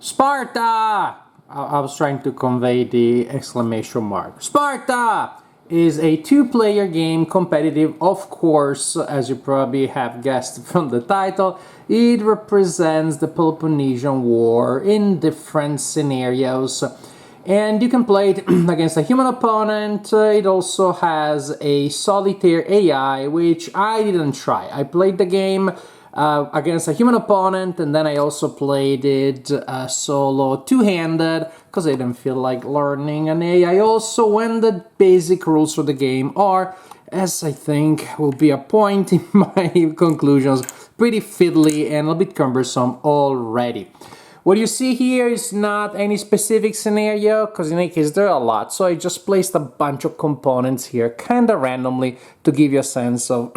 Sparta! I was trying to convey the exclamation mark. Sparta is a two-player game, competitive, of course, as you probably have guessed from the title. It represents the Peloponnesian War in different scenarios. And you can play it against a human opponent. It also has a solitaire AI, which I didn't try. I played the game against a human opponent, and then I also played it solo two-handed because I didn't feel like learning an AI. Also, when the basic rules for the game are, as I think will be a point in my conclusions, pretty fiddly and a bit cumbersome already. What you see here is not any specific scenario, because in any case there are a lot, so I just placed a bunch of components here kinda randomly to give you a sense of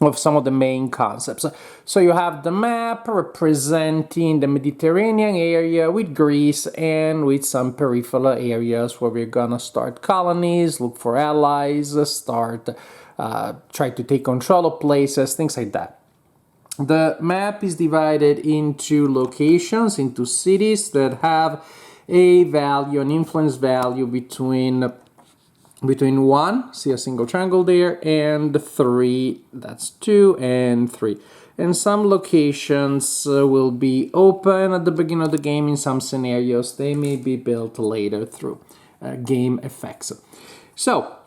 of some of the main concepts. So you have the map representing the Mediterranean area with Greece and with some peripheral areas where we're gonna start colonies, look for allies, try to take control of places, things like that. The map is divided into locations, into cities that have a value, an influence value between 1, see a single triangle there, and 3, that's 2 and 3. And some locations will be open at the beginning of the game. In some scenarios, they may be built later through game effects. So,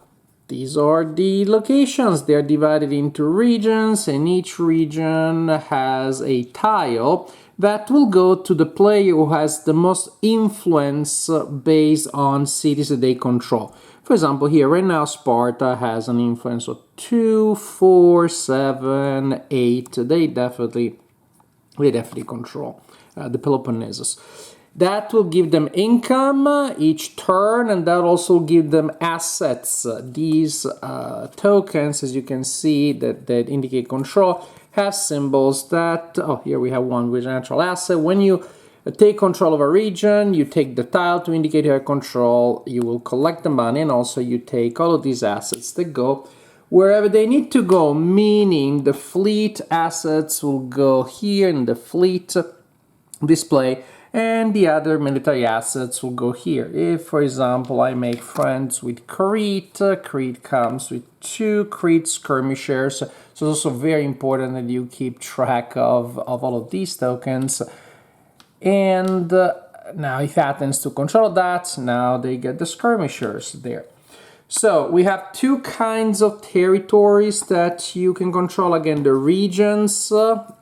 these are the locations. They're divided into regions, and each region has a tile that will go to the player who has the most influence based on cities that they control. For example, here right now Sparta has an influence of 2, 4, 7, 8. They definitely control the Peloponnesus. That will give them income each turn, and that also give them assets. These tokens, as you can see, that indicate control, have symbols that, oh, here we have one with natural asset. When you take control of a region, you take the tile to indicate your control, you will collect the money, and also you take all of these assets that go wherever they need to go, meaning the fleet assets will go here in the fleet display, and the other military assets will go here. If, for example, I make friends with Crete, Crete comes with 2 Crete skirmishers, so it's also very important that you keep track of all of these tokens. And now if Athens took control of that, now they get the skirmishers there. So we have 2 kinds of territories that you can control. Again, the regions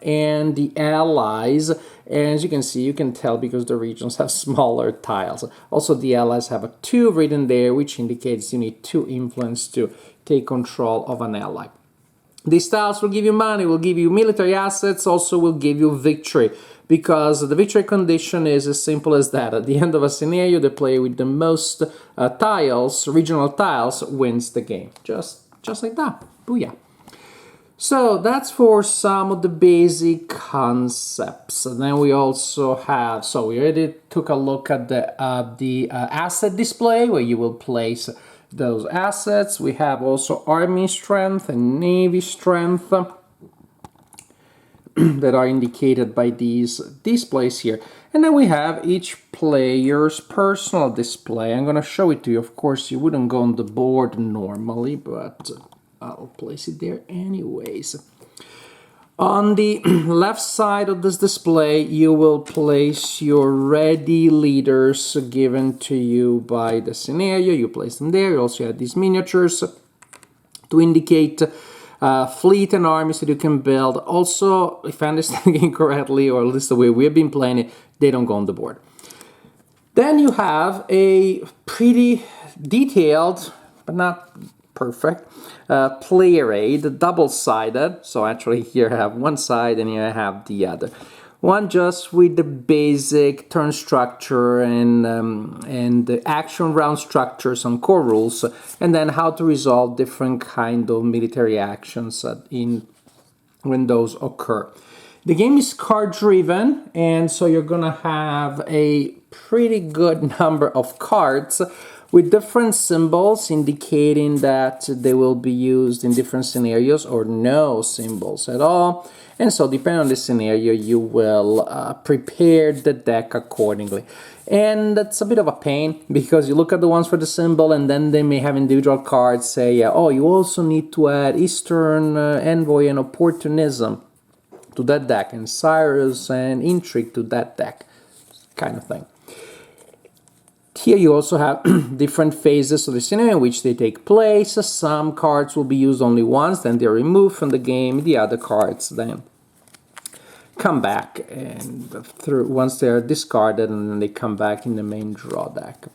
and the allies. And as you can see, you can tell because the regions have smaller tiles. Also, the allies have a 2 written there, which indicates you need 2 influence to take control of an ally. These tiles will give you money, will give you military assets, also will give you victory, because the victory condition is as simple as that. At the end of a scenario, the player with the most tiles, regional tiles, wins the game. Just like that. Booyah. So that's for some of the basic concepts. And then we also have, so we already took a look at the asset display, where you will place those assets. We have also army strength and navy strength that are indicated by these displays here. And then we have each player's personal display. I'm going to show it to you. Of course, you wouldn't go on the board normally, but I'll place it there anyways. On the left side of this display, you will place your ready leaders given to you by the scenario. You place them there. You also have these miniatures to indicate fleet and armies that you can build. Also, if I understand the game correctly, or at least the way we've been playing it, they don't go on the board. Then you have a pretty detailed, but not perfect, player aid, double-sided. So actually here I have one side and here I have the other. One just with the basic turn structure and the action round structure, some core rules, and then how to resolve different kind of military actions when those occur. The game is card-driven, and so you're gonna have a pretty good number of cards, with different symbols indicating that they will be used in different scenarios, or no symbols at all. And so depending on the scenario, you will prepare the deck accordingly. And that's a bit of a pain, because you look at the ones for the symbol and then they may have individual cards say, oh, you also need to add Eastern Envoy and Opportunism to that deck, and Cyrus and Intrigue to that deck, kind of thing. Here you also have different phases of the scenario in which they take place. Some cards will be used only once, then they're removed from the game. The other cards then come back and once they're discarded, and then they come back in the main draw deck.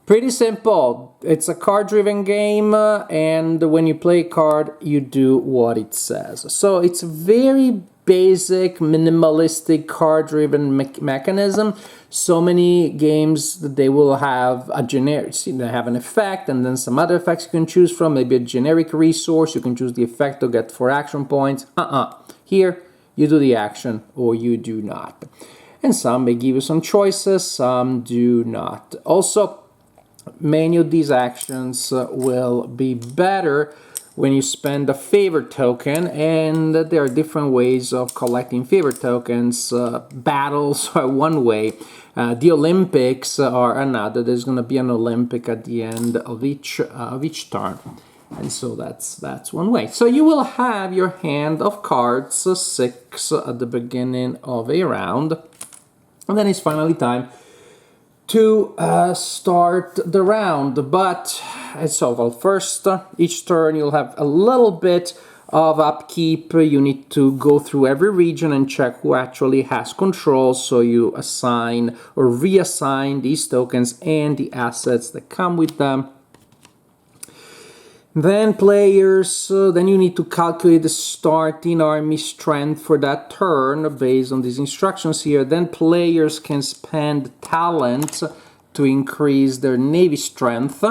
Pretty simple. It's a card-driven game, and when you play a card, you do what it says. So it's very basic, minimalistic, card-driven mechanism. So many games, they will have a generic, they have an effect, and then some other effects you can choose from. Maybe a generic resource, you can choose the effect to get 4 action points. Here, you do the action or you do not. And some may give you some choices, some do not. Also, many of these actions will be better when you spend a favor token, and there are different ways of collecting favor tokens. Battles are one way, the Olympics are another. There's going to be an Olympic at the end of each turn, and so that's one way. So you will have your hand of cards, 6 at the beginning of a round, and then it's finally time to start the round. But so, well, first, each turn you'll have a little bit of upkeep. You need to go through every region and check who actually has control, so you assign or reassign these tokens and the assets that come with them. Then players, then you need to calculate the starting army strength for that turn based on these instructions here. Then players can spend talent to increase their navy strength,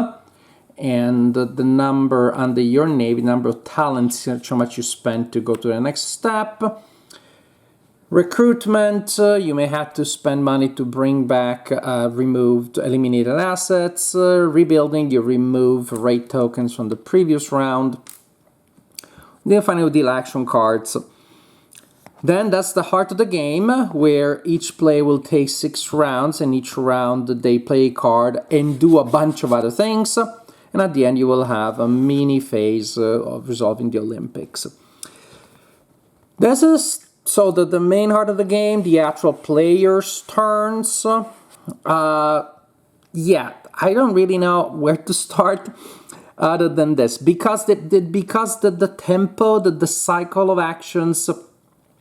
and the number under your navy, number of talents, how much you spend to go to the next step. Recruitment, you may have to spend money to bring back eliminated assets. Rebuilding, you remove raid tokens from the previous round. Then finally, deal action cards. Then that's the heart of the game, where each player will take 6 rounds, and each round they play a card and do a bunch of other things. And at the end, you will have a mini phase of resolving the Olympics. This is so the main heart of the game, the actual players' turns. Yeah, I don't really know where to start other than this, because the tempo, the cycle of actions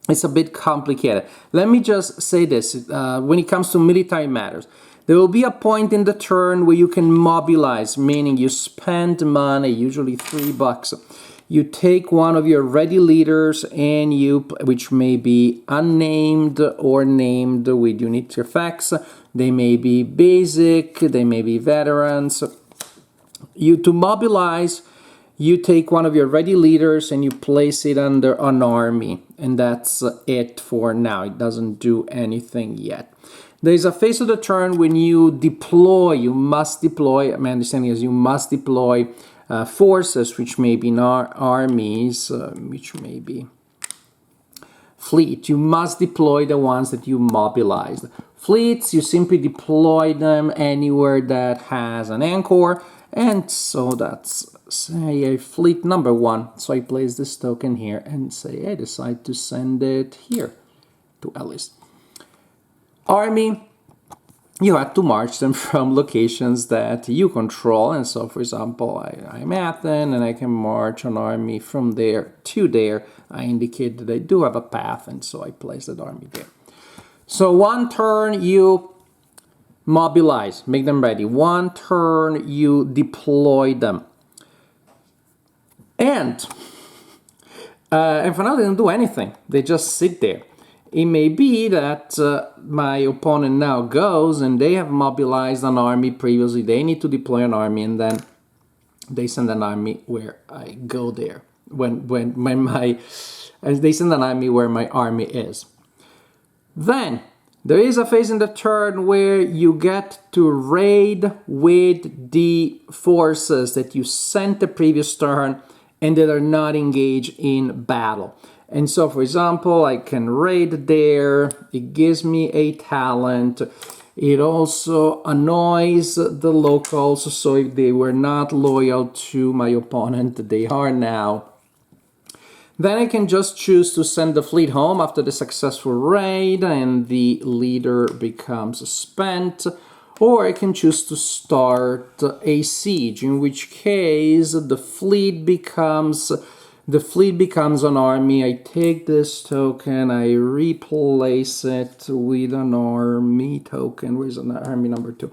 is a bit complicated. Let me just say this, when it comes to military matters, there will be a point in the turn where you can mobilize, meaning you spend money, usually $3. You take one of your ready leaders, and which may be unnamed or named with unique effects. They may be basic, they may be veterans. To mobilize, you take one of your ready leaders and you place it under an army, and that's it for now. It doesn't do anything yet. There's a phase of the turn when you deploy. You must deploy. My understanding is you must deploy forces, which may be armies, which may be fleet. You must deploy the ones that you mobilized. Fleets, you simply deploy them anywhere that has an anchor, and so that's, say, a fleet number 1. So I place this token here and say I decide to send it here to Ellis. Army, you have to march them from locations that you control, and so, for example, I'm Athens, and I can march an army from there to there. I indicate that I do have a path, and so I place that army there. So 1 turn you mobilize, make them ready. 1 turn you deploy them. And for now they don't do anything, they just sit there. It may be that my opponent now goes and they have mobilized an army previously. They need to deploy an army, and then they send an army where I go there. They send an army where my army is. Then There is a phase in the turn where you get to raid with the forces that you sent the previous turn and that are not engaged in battle. And so, for example, I can raid there. It gives me a talent. It also annoys the locals, so if they were not loyal to my opponent, they are now. Then I can just choose to send the fleet home after the successful raid and the leader becomes spent. Or I can choose to start a siege, in which case the fleet becomes an army. I take this token, I replace it with an army token. Where's an army number 2?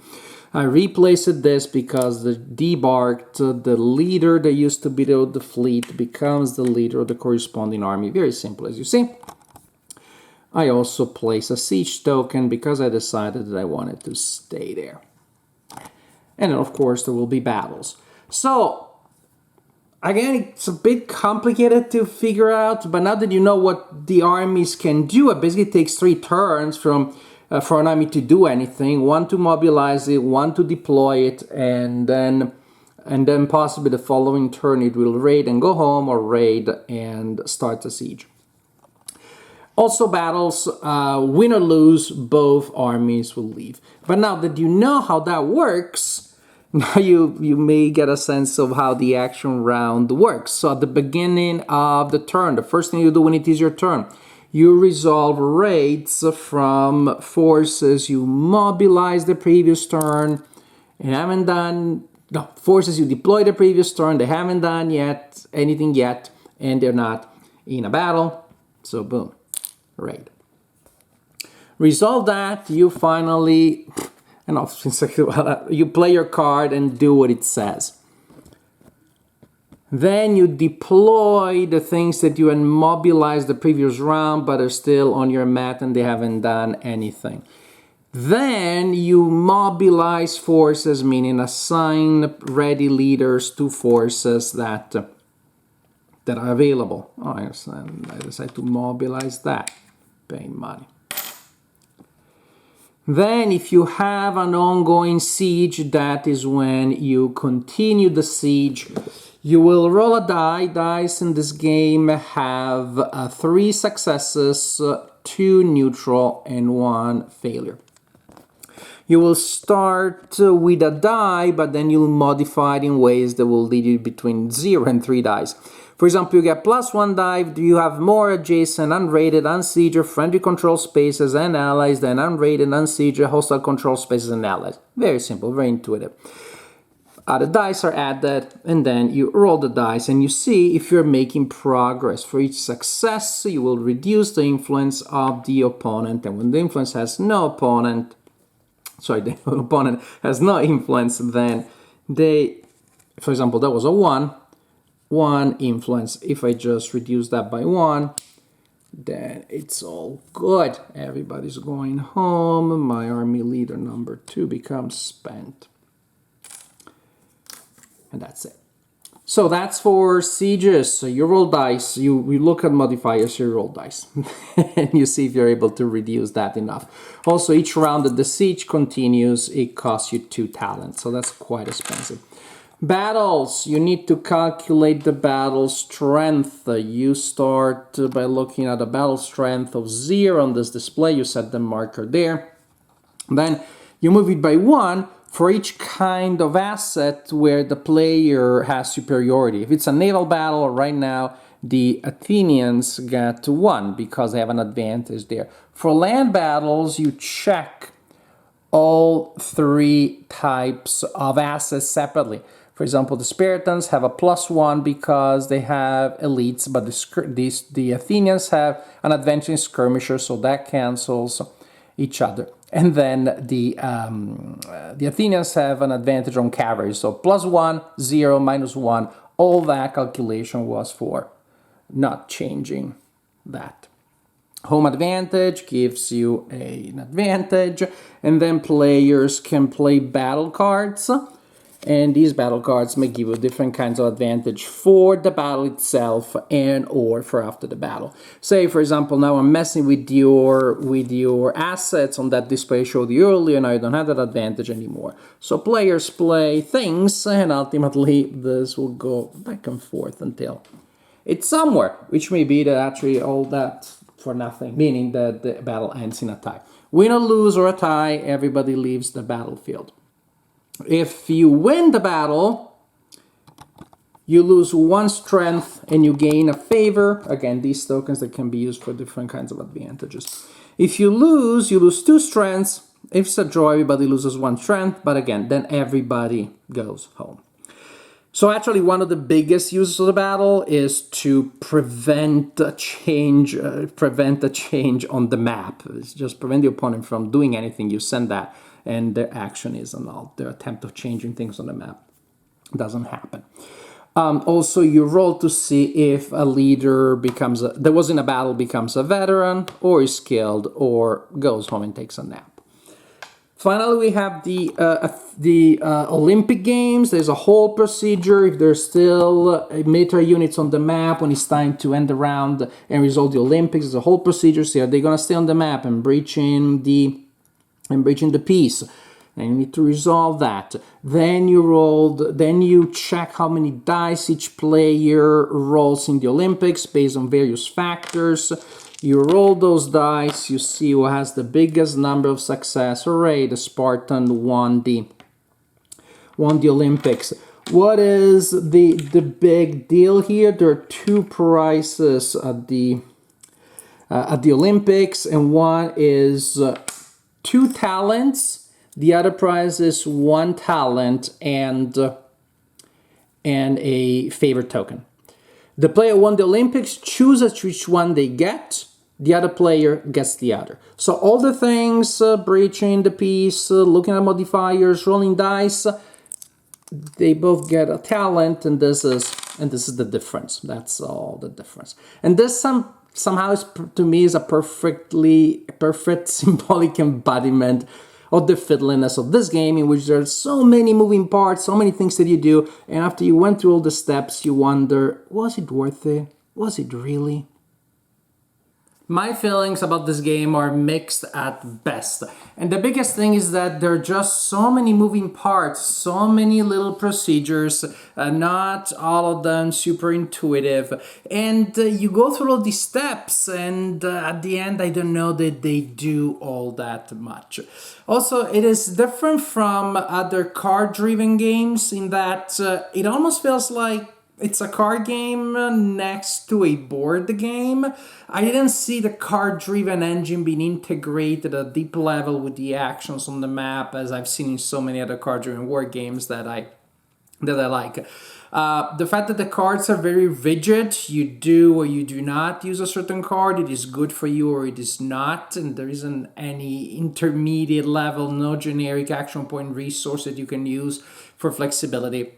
I replaced this because the debarked, the leader that used to be the fleet becomes the leader of the corresponding army. Very simple, as you see. I also place a siege token because I decided that I wanted to stay there. And then, of course, there will be battles. So, again, it's a bit complicated to figure out, but now that you know what the armies can do, it basically takes 3 turns for an army to do anything. 1 to mobilize it, 1 to deploy it, and then possibly the following turn it will raid and go home, or raid and start a siege. Also battles, win or lose, both armies will leave. But now that you know how that works, now you may get a sense of how the action round works. So at the beginning of the turn, the first thing you do when it is your turn, you resolve raids from forces you mobilized the previous turn and haven't done, no, forces you deployed the previous turn, they haven't done anything yet, and they're not in a battle. So boom, raid. Resolve that, you finally, you play your card and do what it says. Then you deploy the things that you had mobilized the previous round but are still on your mat and they haven't done anything. Then you mobilize forces, meaning assign ready leaders to forces that are available. Oh, I decide to mobilize that, paying money. Then if you have an ongoing siege, that is when you continue the siege. You will roll a die. Dice in this game have 3 successes, 2 neutral, and 1 failure. You will start with a die, but then you'll modify it in ways that will lead you between 0 and 3 dice. For example, you get +1 die, you have more adjacent, unrated, unsieged, friendly control spaces and allies than unrated, unsieged, hostile control spaces and allies. Very simple, very intuitive. The dice are added, and then you roll the dice, and you see if you're making progress. For each success, you will reduce the influence of the opponent, and when the influence has no opponent, the opponent has no influence, then for example, that was a 1 influence. If I just reduce that by 1, then it's all good. Everybody's going home. My army leader number 2 becomes spent. And that's it. So that's for sieges. So you roll dice, you look at modifiers, you roll dice. And you see if you're able to reduce that enough. Also, each round that the siege continues, it costs you 2 talents. So that's quite expensive. Battles, you need to calculate the battle strength. You start by looking at a battle strength of 0 on this display. You set the marker there. Then you move it by 1 for each kind of asset where the player has superiority. If it's a naval battle, right now the Athenians get 1 because they have an advantage there. For land battles, you check all 3 types of assets separately. For example, the Spartans have a +1 because they have elites, but the Athenians have an advantage in skirmishers, so that cancels each other. And then the Athenians have an advantage on cavalry, so +1, 0, -1, all that calculation was for not changing that. Home advantage gives you an advantage, and then players can play battle cards. and these battle cards may give you different kinds of advantage for the battle itself and or for after the battle. Say, for example, now I'm messing with your assets on that display I showed you earlier, now you don't have that advantage anymore. So players play things, and ultimately this will go back and forth until it's somewhere, which may be that actually all that for nothing, meaning that the battle ends in a tie. Win or lose or a tie, everybody leaves the battlefield. If you win the battle, you lose 1 strength and you gain a favor. Again, these tokens that can be used for different kinds of advantages. If you lose 2 strengths. If it's a draw, everybody loses 1 strength, but again, then everybody goes home. So actually, one of the biggest uses of the battle is to prevent a change on the map. It's just prevent the opponent from doing anything. You send that, and their action is annulled. Their attempt of changing things on the map doesn't happen. Also, you roll to see if a leader that was in a battle becomes a veteran, or is killed, or goes home and takes a nap. Finally, we have the Olympic Games. There's a whole procedure. If there's still military units on the map when it's time to end the round and resolve the Olympics, there's a whole procedure. So are they going to stay on the map and breaching the peace? And you need to resolve that. Then you check how many dice each player rolls in the Olympics based on various factors. You roll those dice, you see who has the biggest number of success. Hooray, the Spartan won the Olympics. What is the big deal here? There are 2 prizes at the Olympics, and one is 2 talents. The other prize is 1 talent and a favor token. The player who won the Olympics chooses which one they get. The other player gets the other. So all the things, breaching the peace, looking at modifiers, rolling dice, they both get a talent, and this is the difference. That's all the difference. And this somehow is, to me, is a perfect symbolic embodiment of the fiddliness of this game, in which there are so many moving parts, so many things that you do, and after you went through all the steps, you wonder, was it worth it? Was it really? My feelings about this game are mixed at best. And the biggest thing is that there are just so many moving parts, so many little procedures, not all of them super intuitive. And you go through all these steps, and at the end, I don't know that they do all that much. Also, it is different from other card-driven games in that it almost feels like it's a card game next to a board game. I didn't see the card-driven engine being integrated at a deep level with the actions on the map, as I've seen in so many other card-driven war games that I like. The fact that the cards are very rigid, you do or you do not use a certain card, it is good for you or it is not, and there isn't any intermediate level, no generic action point resource that you can use for flexibility.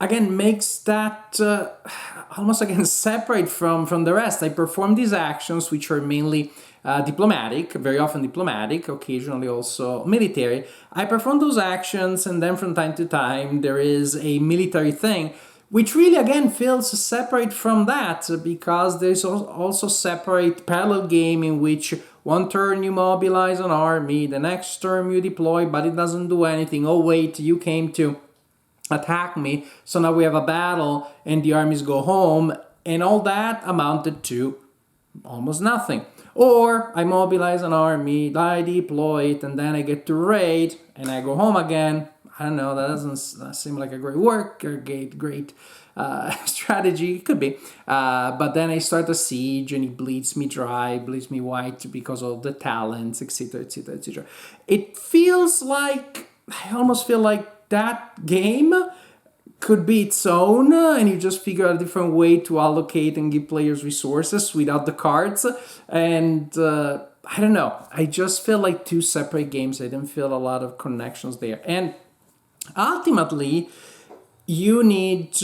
Again, makes that almost again separate from the rest. I perform these actions, which are mainly diplomatic, very often diplomatic, occasionally also military. I perform those actions, and then from time to time there is a military thing, which really again feels separate from that, because there's also separate parallel game in which one turn you mobilize an army, the next turn you deploy, but it doesn't do anything. Oh wait, you came to attack me, so now we have a battle and the armies go home, and all that amounted to almost nothing. Or I mobilize an army, I deploy it, and then I get to raid and I go home again. I don't know, that doesn't seem like a great work or great strategy. It could be, but then I start a siege and it bleeds me dry, bleeds me white because of the talents, etc, etc, etc. It feels like, I almost feel like that game could be its own, and you just figure out a different way to allocate and give players resources without the cards. And I don't know, I just feel like 2 separate games. I didn't feel a lot of connections there. And ultimately, you need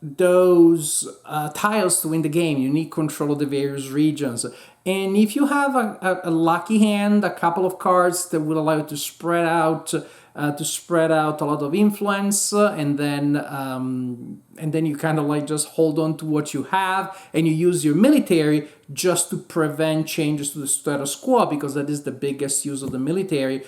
those tiles to win the game. You need control of the various regions. And if you have a lucky hand, a couple of cards that will allow you to spread out to spread out a lot of influence, and then you kind of like just hold on to what you have, and you use your military just to prevent changes to the status quo, because that is the biggest use of the military.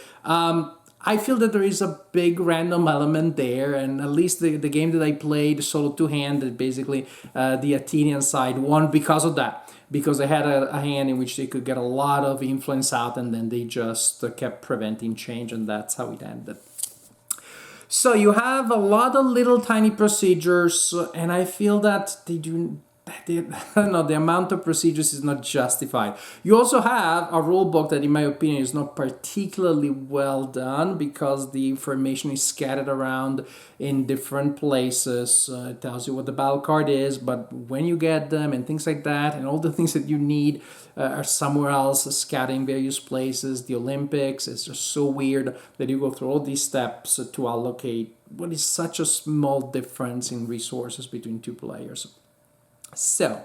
I feel that there is a big random element there, and at least the game that I played, solo two-handed, basically the Athenian side won because of that. Because they had a hand in which they could get a lot of influence out, and then they just kept preventing change, and that's how it ended. So you have a lot of little tiny procedures, and I feel that I don't know, the amount of procedures is not justified. You also have a rule book that, in my opinion, is not particularly well done, because the information is scattered around in different places. It tells you what the battle card is, but when you get them and things like that, and all the things that you need are somewhere else, scattered in various places. The Olympics is just so weird that you go through all these steps to allocate what is such a small difference in resources between two players. So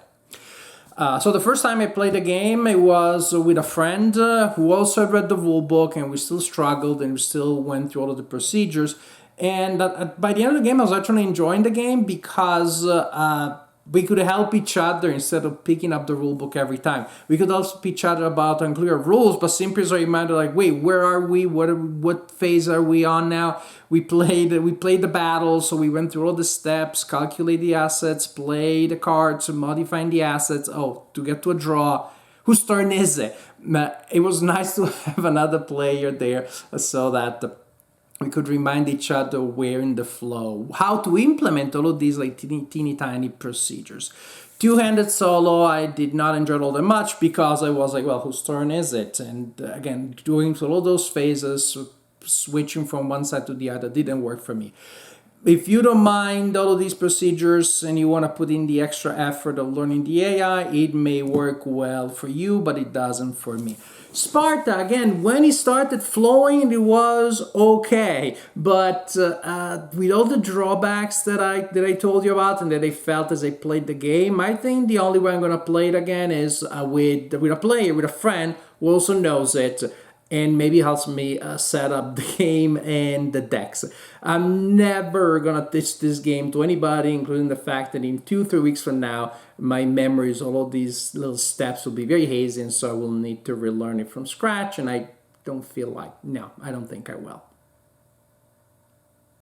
the first time I played the game, it was with a friend who also had read the rule book, and we still struggled and we still went through all of the procedures. And by the end of the game, I was actually enjoying the game, because we could help each other instead of picking up the rule book every time. We could also help each other about unclear rules, but simply so you might be like, wait, where are we? What phase are we on now? We played the battle, so we went through all the steps, calculate the assets, play the cards, modifying the assets. Oh, to get to a draw. Whose turn is it? It was nice to have another player there so that we could remind each other where in the flow, how to implement all of these like teeny tiny procedures. Two-handed solo, I did not enjoy it all that much, because I was like, well, whose turn is it? And again, doing all those phases, switching from one side to the other, didn't work for me. If you don't mind all of these procedures and you want to put in the extra effort of learning the AI, it may work well for you, but it doesn't for me. Sparta, again, when it started flowing, it was okay, but with all the drawbacks that I told you about and that I felt as I played the game, I think the only way I'm going to play it again is with a player, with a friend who also knows it, and maybe helps me set up the game and the decks. I'm never gonna teach this game to anybody, including the fact that in 2-3 weeks from now, my memories, all of these little steps will be very hazy, and so I will need to relearn it from scratch, and I don't think I will.